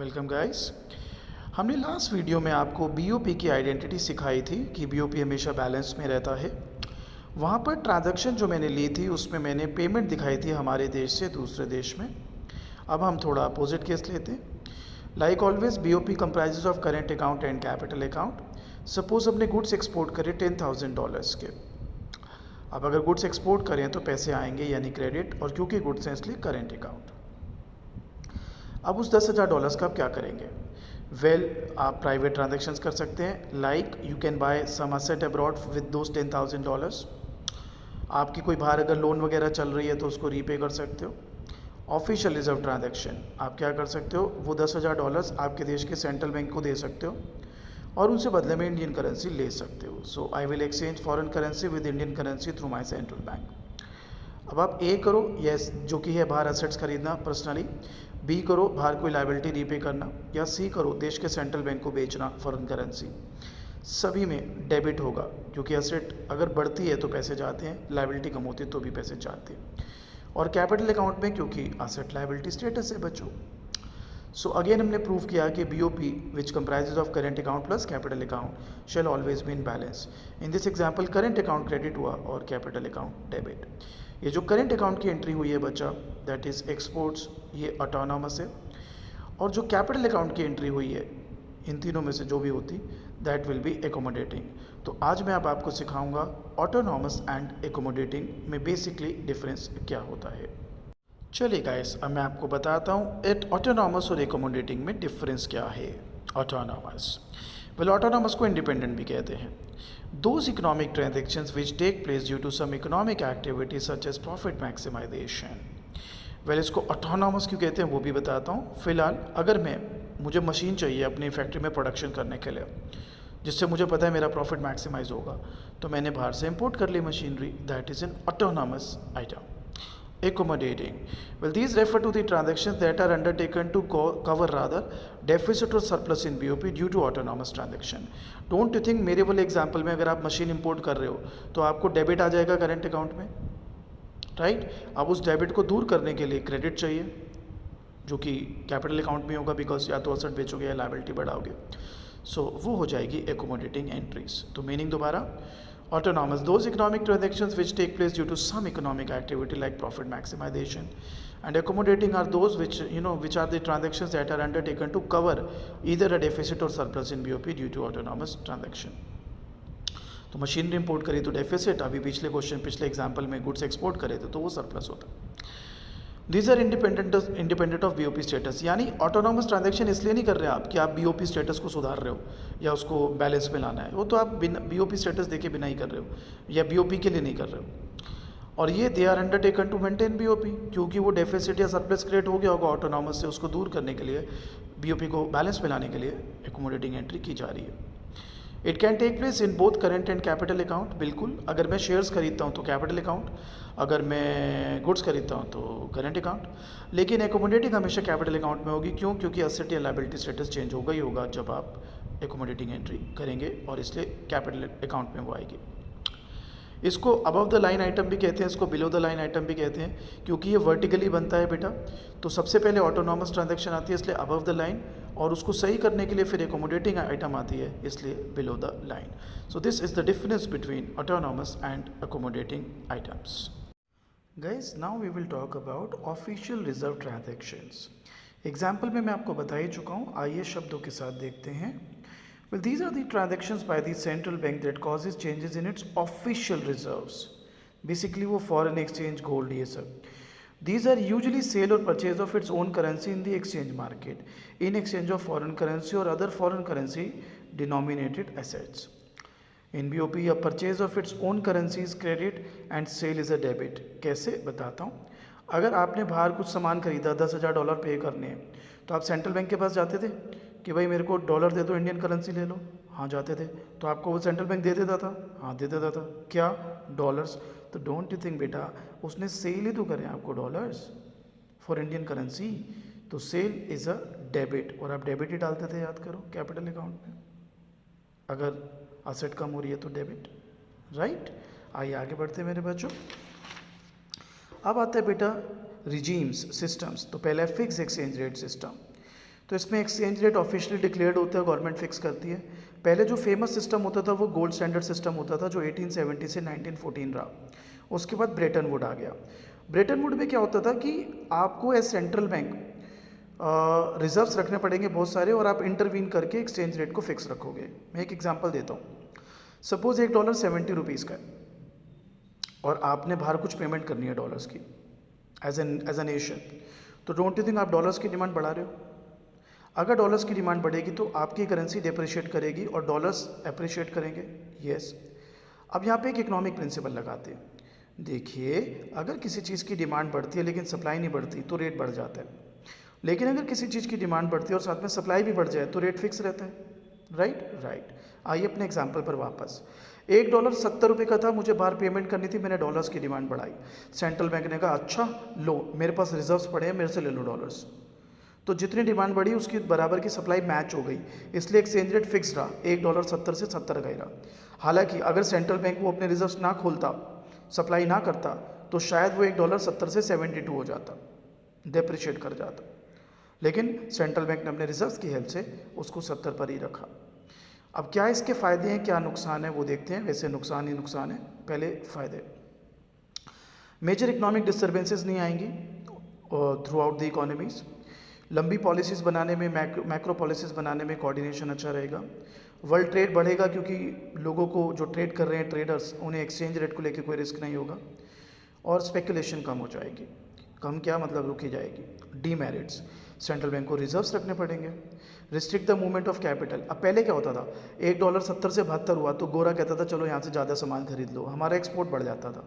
Welcome guys. हमने last video में आपको बीओपी की आइडेंटिटी सिखाई थी कि बीओपी हमेशा बैलेंस में रहता है। वहाँ पर ट्रांजैक्शन जो मैंने ली थी उसमें मैंने पेमेंट दिखाई थी हमारे देश से दूसरे देश में। अब हम थोड़ा अपोजिट केस लेते हैं। Like always BOP comprises of current account and capital account. Suppose हमने गुड्स एक्सपोर्ट करे $10,000 के। अब अगर गुड्स एक्सपोर्ट करें तो पैसे आएंगे यानी क्रेडिट, और क्योंकि गुड्स हैं इसलिए करेंट अकाउंट। अब उस $10,000 का आप क्या करेंगे? आप प्राइवेट ट्रांजेक्शन्स कर सकते हैं। Like you can buy some asset abroad with those $10,000। आपकी कोई बाहर अगर लोन वगैरह चल रही है तो उसको रीपे कर सकते हो। ऑफिशियल रिजर्व ट्रांजैक्शन आप क्या कर सकते हो, वो $10,000 आपके देश के सेंट्रल बैंक को दे सकते हो और उनसे बदले में इंडियन करेंसी ले सकते हो। So I will exchange foreign currency with Indian currency through my central bank. अब आप ए करो, यस जो कि है बाहर एसेट्स खरीदना पर्सनली। बी करो बाहर कोई लाइबिलिटी रीपे करना, या सी करो देश के सेंट्रल बैंक को बेचना फॉरेन करेंसी। सभी में डेबिट होगा क्योंकि एसेट अगर बढ़ती है तो पैसे जाते हैं, लाइबिलिटी कम होती है तो भी पैसे जाते हैं। और कैपिटल अकाउंट में क्योंकि एसेट लाइबिलिटी स्टेटस है बच्चों। सो अगेन हमने प्रूव किया कि BOP which comprises of current account plus capital account shall always be in balance. In this example current account credit हुआ और कैपिटल अकाउंट डेबिट। ये जो करेंट अकाउंट की एंट्री हुई है बच्चा दैट इज़ एक्सपोर्ट्स, ये ऑटोनॉमस है। और जो कैपिटल अकाउंट की एंट्री हुई है इन तीनों में से जो भी होती दैट विल बी एकोमोडेटिंग। तो आज मैं अब आपको सिखाऊंगा ऑटोनॉमस एंड एकोमोडेटिंग में बेसिकली डिफरेंस क्या होता है। चलिए गाइस, अब मैं आपको बताता हूँ एट ऑटोनॉमस और एकोमोडेटिंग में डिफरेंस क्या है। ऑटोनॉमस ऑटोनॉमस को इंडिपेंडेंट भी कहते हैं। Those economic transactions which take place due to some economic activity such as profit maximization। इसको ऑटोनॉमस क्यों कहते हैं वो भी बताता हूँ। फिलहाल अगर मुझे मशीन चाहिए अपनी फैक्ट्री में प्रोडक्शन करने के लिए, जिससे मुझे पता है मेरा प्रॉफिट मैक्सिमाइज होगा, तो मैंने बाहर से इंपोर्ट कर ली machinery, that is an autonomous item. Accommodating, these refer to the transactions that are undertaken to cover rather deficit or surplus in BOP due to autonomous transaction। Don't you think मेरे वाले example में अगर आप machine import कर रहे हो तो आपको डेबिट आ जाएगा करेंट अकाउंट में, राइट? अब उस डेबिट को दूर करने के लिए क्रेडिट चाहिए जो कि कैपिटल अकाउंट में होगा, बिकॉज या तो असेट बेचोगे या लायबिलिटी बढ़ाओगे। सो वो हो जाएगी एकोमोडेटिंग एंट्रीज। तो मीनिंग दोबारा, autonomous those economic transactions which take place due to some economic activity like profit maximization, and accommodating are those which are the transactions that are undertaken to cover either a deficit or surplus in BOP due to autonomous transaction। तो machinery import करी तो deficit, अभी पिछले example में goods export करे थे तो वो सरप्लस होता। These are independent of BOP status, यानी ऑटोनॉमस ट्रांजैक्शन इसलिए नहीं कर रहे आप कि आप बीओपी स्टेटस को सुधार रहे हो या उसको बैलेंस में लाना है, वो तो आप बीओपी स्टेटस देके बिना ही कर रहे हो या बीओपी के लिए नहीं कर रहे हो। और ये they are undertaken to maintain BOP, क्योंकि वो डेफिसिट या सरप्लस क्रिएट हो गया होगा ऑटोनॉमस से, उसको दूर करने के लिए बीओपी को बैलेंस में लाने के लिए एकोमोडेटिंग एंट्री की जा रही है। It can take place in both current and capital account. बिल्कुल, अगर मैं शेयर्स खरीदता हूँ तो कैपिटल अकाउंट, अगर मैं गुड्स खरीदता हूँ तो करेंट अकाउंट। लेकिन एकोमोडेटिंग हमेशा कैपिटल अकाउंट में होगी। क्यों? क्योंकि एसेट या लायबिलिटी स्टेटस चेंज होगा ही होगा जब आप एकोमोडेटिंग एंट्री करेंगे, और इसलिए कैपिटल अकाउंट में वो आएगी। इसको अबव द लाइन आइटम भी कहते हैं, इसको बिलो द लाइन आइटम भी कहते हैं, क्योंकि ये वर्टिकली बनता है बेटा। तो सबसे पहले ऑटोनॉमस ट्रांजैक्शन आती है इसलिए अबव द लाइन, और उसको सही करने के लिए फिर एकोमोडेटिंग आइटम आती है इसलिए below the line. So this is the difference between autonomous and accommodating items. Guys, now we will talk about official reserve transactions. Example में मैं आपको बता ही चुका हूँ, आइए शब्दों के साथ देखते हैं। These are the transactions by the central bank that causes changes in its official reserves। Basically वो foreign exchange gold ये सब। These are usually sale or purchase of its own currency in the exchange market in exchange of foreign currency or other foreign currency denominated assets। In BOP a purchase of its own currency is credit and sale is a debit। कैसे बताता हूँ। अगर आपने बाहर कुछ सामान खरीदा, $10,000 पे करने हैं, तो आप सेंट्रल बैंक के पास जाते थे कि भाई मेरे को डॉलर दे दो, इंडियन करेंसी ले लो। हाँ जाते थे। तो आपको वो सेंट्रल बैंक दे देता था? हाँ दे देता था। क्या? डॉलर्स। तो डोंट यू थिंक बेटा उसने सेल ही तो करे आपको डॉलर्स फॉर इंडियन करेंसी, तो सेल इज़ अ डेबिट, और आप डेबिट ही डालते थे, याद करो, कैपिटल अकाउंट में। अगर असेट कम हो रही है तो डेबिट, राइट? आइए आगे बढ़ते मेरे बच्चों। अब आता है बेटा रिजीम्स, सिस्टम्स। तो पहला है फिक्स एक्सचेंज रेट सिस्टम। तो इसमें एक्सचेंज रेट ऑफिशियली डिक्लेयर्ड होता है, गवर्नमेंट फिक्स करती है। पहले जो फेमस सिस्टम होता था वो गोल्ड स्टैंडर्ड सिस्टम होता था, जो 1870 से 1914 रहा। उसके बाद ब्रेटन वुड आ गया। ब्रेटन वुड में क्या होता था कि आपको एज सेंट्रल बैंक रिजर्व्स रखने पड़ेंगे बहुत सारे, और आप इंटरवीन करके एक्सचेंज रेट को फिक्स रखोगे। मैं एक एग्जांपल देता हूँ। सपोज $1 70 रुपीज़ का है और आपने बाहर कुछ पेमेंट करनी है डॉलर्स की एज ए नेशन, तो डोंट यू थिंक आप डॉलर्स की डिमांड बढ़ा रहे हो? अगर डॉलर्स की डिमांड बढ़ेगी तो आपकी करेंसी डिप्रिशिएट करेगी और डॉलर्स अप्रिशिएट करेंगे। यस। अब यहाँ पे एक इकोनॉमिक प्रिंसिपल लगाते हैं। देखिए, अगर किसी चीज़ की डिमांड बढ़ती है लेकिन सप्लाई नहीं बढ़ती तो रेट बढ़ जाता है, लेकिन अगर किसी चीज़ की डिमांड बढ़ती है और साथ में सप्लाई भी बढ़ जाए तो रेट फिक्स रहता है। राइट। आइए अपने एग्जाम्पल पर वापस। $1 70 रुपये का था, मुझे बाहर पेमेंट करनी थी, मैंने डॉलर्स की डिमांड बढ़ाई। सेंट्रल बैंक ने कहा अच्छा लो, मेरे पास रिजर्व्स पड़े हैं, मेरे से ले लो डॉलर्स। तो जितनी डिमांड बढ़ी उसकी बराबर की सप्लाई मैच हो गई, इसलिए एक्सचेंज रेट फिक्स रहा, $1 70 से 70 का ही रहा। हालांकि अगर सेंट्रल बैंक वो अपने रिजर्व्स ना खोलता, सप्लाई ना करता, तो शायद वो $1 70 से 72 हो जाता, डिप्रिशिएट कर जाता। लेकिन सेंट्रल बैंक ने अपने रिजर्व्स की हेल्प से उसको 70 पर ही रखा। अब क्या इसके फ़ायदे हैं, क्या नुकसान है वो देखते हैं। वैसे नुकसान ही नुकसान है। पहले फ़ायदे। मेजर इकोनॉमिक डिस्टर्बेंसेस नहीं आएंगी थ्रू आउट द इकोनॉमीज। लंबी पॉलिसीज़ बनाने में, मैक्रो पॉलिसीज़ बनाने में कोऑर्डिनेशन अच्छा रहेगा। वर्ल्ड ट्रेड बढ़ेगा क्योंकि लोगों को जो ट्रेड कर रहे हैं ट्रेडर्स, उन्हें एक्सचेंज रेट को लेकर कोई रिस्क नहीं होगा। और स्पेकुलेशन कम हो जाएगी। कम क्या मतलब, रुकी जाएगी। डीमेरिट्स, सेंट्रल बैंक को रिजर्व्स रखने पड़ेंगे। Restrict the movement of capital. अब पहले क्या होता था, $1 70 से 72 हुआ तो गोरा कहता था चलो यहाँ से ज़्यादा सामान खरीद लो, हमारा एक्सपोर्ट बढ़ जाता था,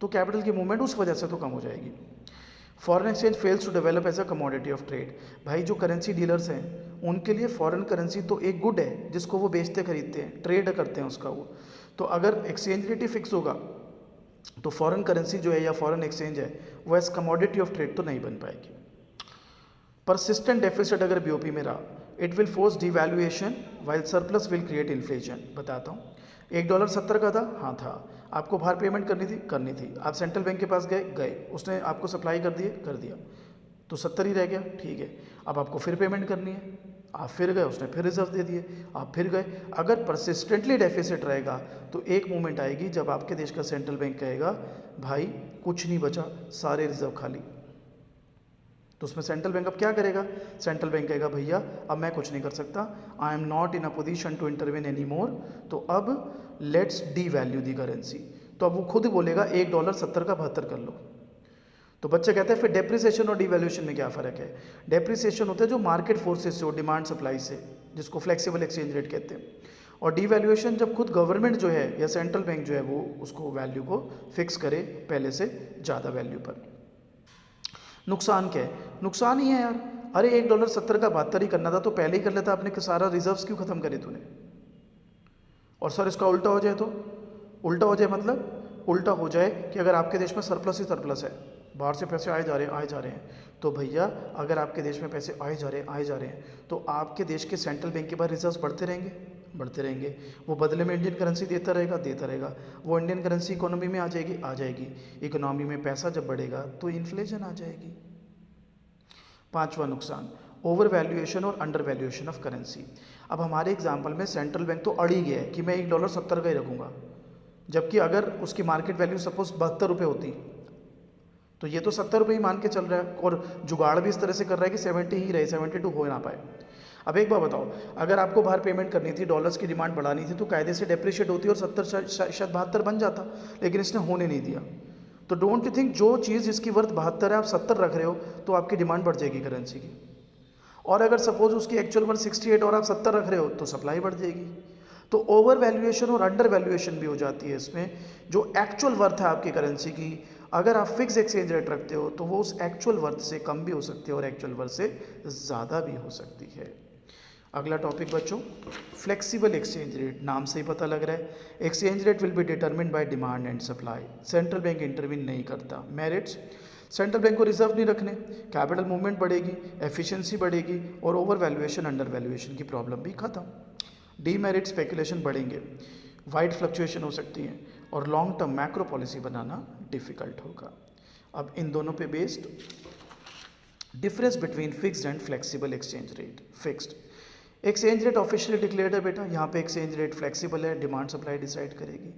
तो कैपिटल की मूवमेंट उस वजह से तो कम हो जाएगी। Foreign exchange fails to develop as a commodity of trade. भाई जो करेंसी डीलर्स हैं उनके लिए फॉरेन करेंसी तो एक गुड है जिसको वो बेचते खरीदते हैं, ट्रेड करते हैं उसका वो। तो अगर एक्सचेंज रेट ही फिक्स होगा तो फॉरेन करेंसी जो है या फॉरेन एक्सचेंज है वो एज कमोडिटी ऑफ ट्रेड तो नहीं बन पाएगी। परसिस्टेंट डेफिसिट अगर बीओपी में रहा, it will force devaluation while surplus will create inflation. बताता हूँ। $1 70 का था, हाँ था, आपको बाहर पेमेंट करनी थी, आप सेंट्रल बैंक के पास गए, उसने आपको सप्लाई कर दिया, तो 70 ही रह गया, ठीक है। अब आपको फिर पेमेंट करनी है, आप फिर गए, उसने फिर रिजर्व दे दिए, आप फिर गए। अगर परसिस्टेंटली डेफिसिट रहेगा तो एक मोमेंट आएगी जब आपके देश का सेंट्रल बैंक कहेगा भाई कुछ नहीं बचा, सारे रिजर्व खाली। तो उसमें सेंट्रल बैंक अब क्या करेगा? सेंट्रल बैंक कहेगा भैया अब मैं कुछ नहीं कर सकता, I am not in a position to intervene any more, तो अब let's devalue the currency. तो अब वो खुद बोलेगा $1 70 का 72 कर लो। तो बच्चे कहते हैं फिर डेप्रिसिएशन और डिवैल्यूएशन में क्या फ़र्क है? डेप्रिसिएशन होता है जो मार्केट फोर्सेस से हो, डिमांड सप्लाई से, जिसको फ्लेक्सिबल एक्सचेंज रेट कहते हैं। और डिवैल्यूएशन जब खुद गवर्नमेंट जो है या सेंट्रल बैंक जो है वो उसको वैल्यू को फिक्स करे पहले से ज़्यादा वैल्यू पर। नुकसान क्या है? नुकसान ही है यार, अरे $1 70 का 72 ही करना था तो पहले ही कर लेता, आपने सारा रिजर्व्स क्यों खत्म करे तूने? और सर इसका उल्टा हो जाए तो? उल्टा हो जाए मतलब उल्टा हो जाए कि अगर आपके देश में सरप्लस ही सरप्लस है, बाहर से पैसे आए जा रहे हैं, तो भैया अगर आपके देश में पैसे आए जा रहे हैं तो आपके देश के सेंट्रल बैंक के पास रिजर्व्स बढ़ते रहेंगे, वो बदले में इंडियन करेंसी देता रहेगा, वो इंडियन करेंसी इकोनॉमी में आ जाएगी, इकोनॉमी में पैसा जब बढ़ेगा तो इन्फ्लेशन आ जाएगी। पांचवा नुकसान, ओवर वैल्यूएशन और अंडर वैल्यूएशन ऑफ करेंसी। अब हमारे एग्जाम्पल में सेंट्रल बैंक तो अड़ ही गया है कि मैं $1 70 का ही रखूँगा, जबकि अगर उसकी मार्केट वैल्यू सपोज 72 रुपये होती तो ये तो 70 रुपये ही मान के चल रहा है, और जुगाड़ भी इस तरह से कर रहा है कि 70 ही रहे, 72 हो ना पाए। अब एक बात बताओ, अगर आपको बाहर पेमेंट करनी थी, डॉलर्स की डिमांड बढ़ानी थी, तो कायदे से डेप्रिशिएट होती और 70 शायद 72 बन जाता, लेकिन इसने होने नहीं दिया। तो डोंट यू थिंक जो चीज़ जिसकी वर्थ 72 है आप 70 रख रहे हो तो आपकी डिमांड बढ़ जाएगी करेंसी की, और अगर सपोज उसकी एक्चुअल वर्थ 68 और आप 70 रख रहे हो तो सप्लाई बढ़ जाएगी। तो ओवर वैल्यूएशन और अंडर वैल्यूएशन भी हो जाती है इसमें। जो एक्चुअल वर्थ है आपकी करेंसी की, अगर आप फिक्स एक्सचेंज रेट रखते हो तो वो उस एक्चुअल वर्थ से कम भी हो सकती है और एक्चुअल वर्थ से ज़्यादा भी हो सकती है। अगला टॉपिक बच्चों, फ्लेक्सिबल एक्सचेंज रेट। नाम से ही पता लग रहा है, exchange rate will be determined bye demand and supply. Central bank intervene नहीं करता। मेरिट्स, सेंट्रल बैंक को रिजर्व नहीं रखने, कैपिटल मूवमेंट बढ़ेगी, एफिशिएंसी बढ़ेगी और ओवर वैल्यूएशन अंडर वैल्यूएशन की प्रॉब्लम भी खत्म। डीमेरिट, स्पेकुलेशन बढ़ेंगे, वाइड फ्लक्चुएशन हो सकती है और लॉन्ग टर्म मैक्रो पॉलिसी बनाना डिफिकल्ट होगा। अब इन दोनों पे based difference between fixed and flexible exchange rate. Fixed exchange rate officially declared है बेटा, यहाँ पे एक्सचेंज रेट फ्लेक्सिबल है, डिमांड सप्लाई डिसाइड करेगी।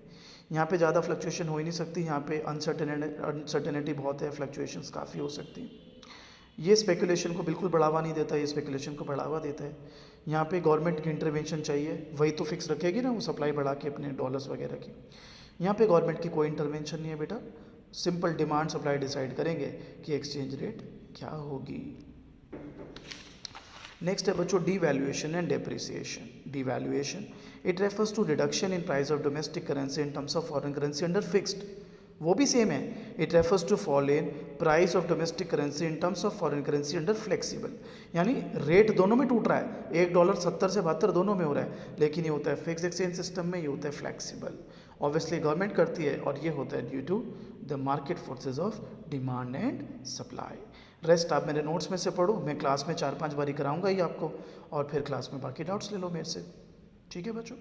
यहाँ पे ज़्यादा फ्लक्चुएशन हो ही नहीं सकती, यहाँ पे अनसर्टेनिटी बहुत है, फ्लक्चुएशंस काफ़ी हो सकती हैं। ये स्पेकुलेशन को बिल्कुल बढ़ावा नहीं देता, ये स्पेकुलेशन को बढ़ावा देता है। यहाँ पे गवर्नमेंट की इंटरवेंशन चाहिए, वही तो फिक्स रखेगी ना वो सप्लाई बढ़ा के अपने डॉलर्स वगैरह की। यहाँ पे गवर्नमेंट की कोई इंटरवेंशन नहीं है बेटा, सिंपल डिमांड सप्लाई डिसाइड करेंगे कि एक्सचेंज रेट क्या होगी। नेक्स्ट है बच्चों devaluation and depreciation. Devaluation it refers to reduction in price of domestic currency in terms of foreign currency under fixed. वो भी सेम है, it refers to fall in price of domestic currency in terms of foreign currency under flexible. यानी rate दोनों में टूट रहा है, $1 70 से 72 दोनों में हो रहा है, लेकिन ये होता है फिक्स एक्सचेंज सिस्टम में, ये होता है फ्लेक्सिबल। ऑब्वियसली गवर्नमेंट करती है और ये होता है due to the market forces of demand and supply. Rest आप मेरे नोट्स में से पढ़ो, मैं क्लास में 4-5 बारी कराऊंगा ही आपको, और फिर क्लास में बाकी डाउट्स ले लो मेरे से। ठीक है बच्चों।